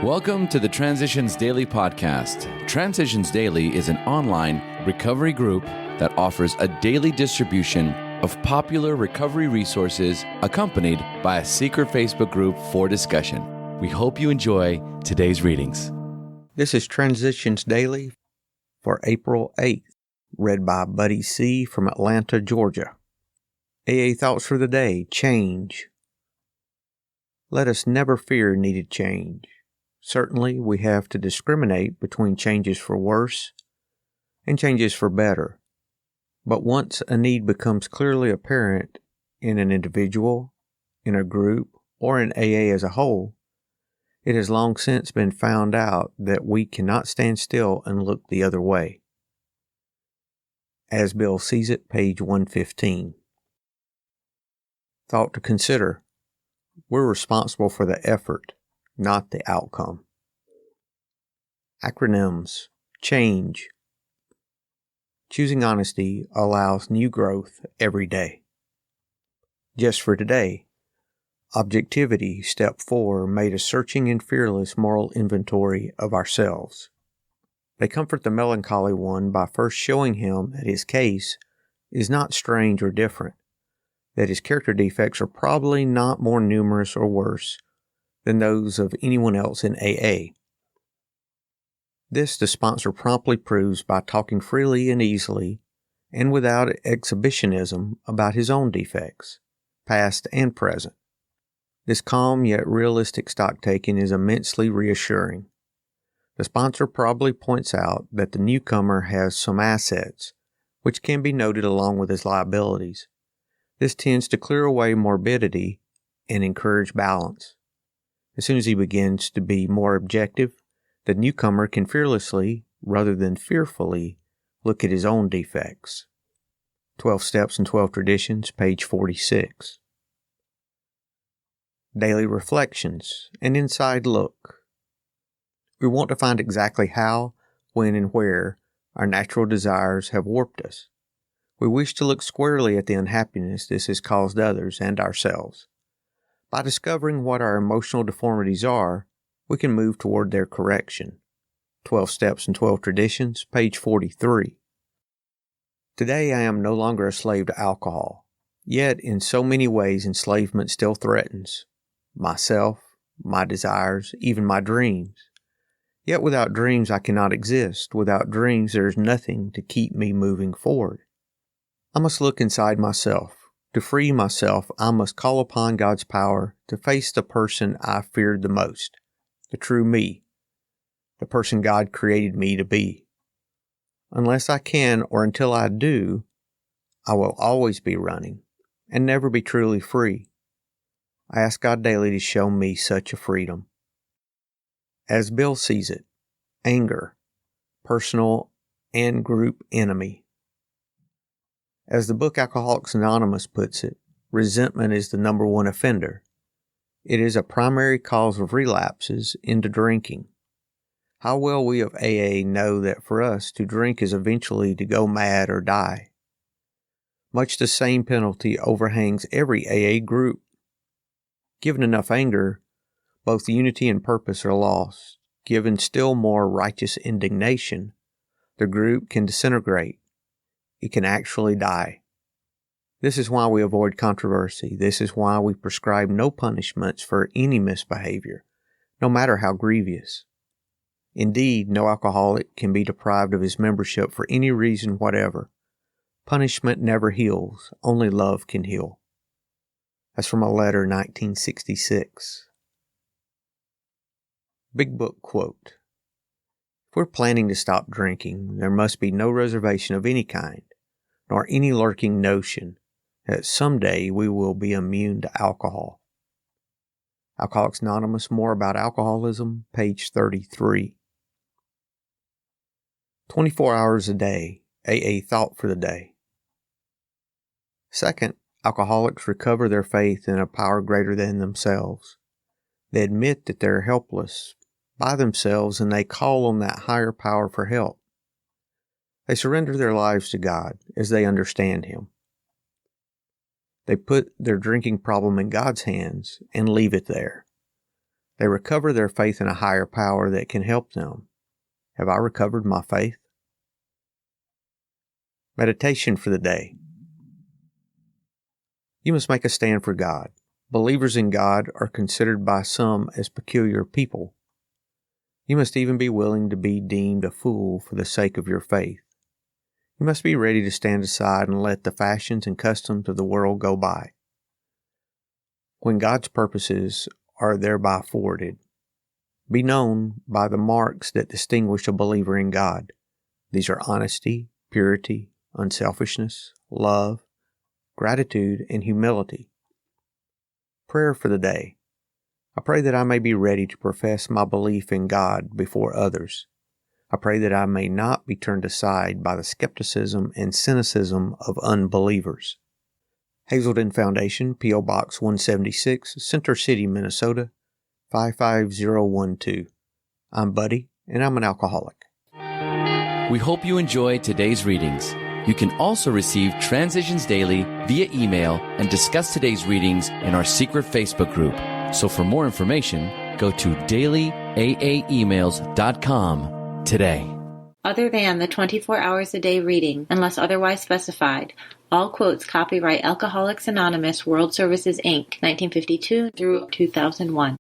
Welcome to the Transitions Daily podcast. Transitions Daily is an online recovery group that offers a daily distribution of popular recovery resources accompanied by a secret Facebook group for discussion. We hope you enjoy today's readings. This is Transitions Daily for April 8th, read by Buddy C. from Atlanta, Georgia. AA Thoughts for the Day, Change. Let us never fear needed change. Certainly, we have to discriminate between changes for worse and changes for better. But once a need becomes clearly apparent in an individual, in a group, or in AA as a whole, it has long since been found out that we cannot stand still and look the other way. As Bill sees it, page 115. Thought to consider. We're responsible for the effort, not the outcome. Acronyms. Change. Choosing honesty allows new growth every day. Just for today. Objectivity, step 4, made a searching and fearless moral inventory of ourselves. They comfort the melancholy one by first showing him that his case is not strange or different, that his character defects are probably not more numerous or worse than those of anyone else in AA. This the sponsor promptly proves by talking freely and easily and without exhibitionism about his own defects, past and present. This calm yet realistic stock-taking is immensely reassuring. The sponsor probably points out that the newcomer has some assets, which can be noted along with his liabilities. This tends to clear away morbidity and encourage balance. As soon as he begins to be more objective, the newcomer can fearlessly, rather than fearfully, look at his own defects. 12 Steps and 12 Traditions, page 46. Daily Reflections, an inside look. We want to find exactly how, when, and where our natural desires have warped us. We wish to look squarely at the unhappiness this has caused others and ourselves. By discovering what our emotional deformities are, we can move toward their correction. 12 Steps and 12 Traditions, page 43. Today I am no longer a slave to alcohol, yet in so many ways enslavement still threatens myself, my desires, even my dreams. Yet without dreams I cannot exist. Without dreams there is nothing to keep me moving forward. I must look inside myself. To free myself, I must call upon God's power to face the person I feared the most, the true me, the person God created me to be. Unless I can, or until I do, I will always be running and never be truly free. I ask God daily to show me such a freedom. As Bill sees it, anger, personal and group enemy. As the book Alcoholics Anonymous puts it, resentment is the number one offender. It is a primary cause of relapses into drinking. How well we of AA know that for us to drink is eventually to go mad or die. Much the same penalty overhangs every AA group. Given enough anger, both unity and purpose are lost. Given still more righteous indignation, the group can disintegrate. It can actually die. This is why we avoid controversy. This is why we prescribe no punishments for any misbehavior, no matter how grievous. Indeed, no alcoholic can be deprived of his membership for any reason whatever. Punishment never heals. Only love can heal. That's from a letter 1966. Big Book quote. If we're planning to stop drinking, there must be no reservation of any kind, nor any lurking notion that someday we will be immune to alcohol. Alcoholics Anonymous, more about alcoholism, page 33. 24 hours a day, AA Thought for the Day. Second, alcoholics recover their faith in a power greater than themselves. They admit that they're helpless by themselves and they call on that higher power for help. They surrender their lives to God as they understand Him. They put their drinking problem in God's hands and leave it there. They recover their faith in a higher power that can help them. Have I recovered my faith? Meditation for the day. You must make a stand for God. Believers in God are considered by some as peculiar people. You must even be willing to be deemed a fool for the sake of your faith. You must be ready to stand aside and let the fashions and customs of the world go by, when God's purposes are thereby forwarded. Be known by the marks that distinguish a believer in God. These are honesty, purity, unselfishness, love, gratitude, and humility. Prayer for the day. I pray that I may be ready to profess my belief in God before others. I pray that I may not be turned aside by the skepticism and cynicism of unbelievers. Hazelden Foundation, P.O. Box 176, Center City, Minnesota, 55012. I'm Buddy, and I'm an alcoholic. We hope you enjoyed today's readings. You can also receive Transitions Daily via email and discuss today's readings in our secret Facebook group. So for more information, go to dailyaaemails.com today. Other than the 24 hours a day reading, unless otherwise specified, all quotes copyright Alcoholics Anonymous World Services, Inc., 1952 through 2001.